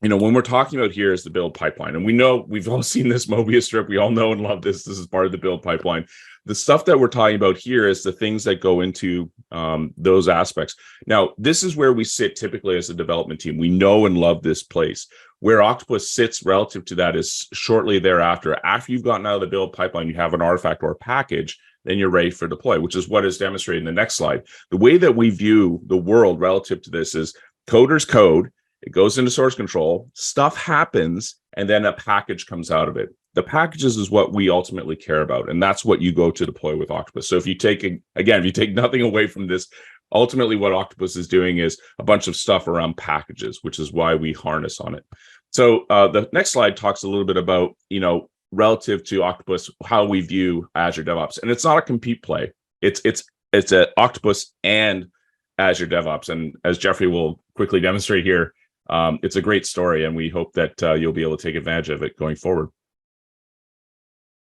when we're talking about here is the build pipeline, and we know we've all seen this Mobius strip. We all know and love this. This is part of the build pipeline. The stuff that we're talking about here is the things that go into those aspects. Now, this is where we sit typically as a development team. We know and love this place. Where Octopus sits relative to that is shortly thereafter. After you've gotten out of the build pipeline, you have an artifact or a package, then you're ready for deploy, which is what is demonstrated in the next slide. The way that we view the world relative to this is coders code, it goes into source control, stuff happens, and then a package comes out of it. The packages is what we ultimately care about, and that's what you go to deploy with Octopus. So if you take nothing away from this, ultimately what Octopus is doing is a bunch of stuff around packages, which is why we harness on it. So the next slide talks a little bit about, relative to Octopus, how we view Azure DevOps. And it's not a compete play. It's a Octopus and Azure DevOps. And as Jeffrey will quickly demonstrate here, it's a great story, and we hope that you'll be able to take advantage of it going forward.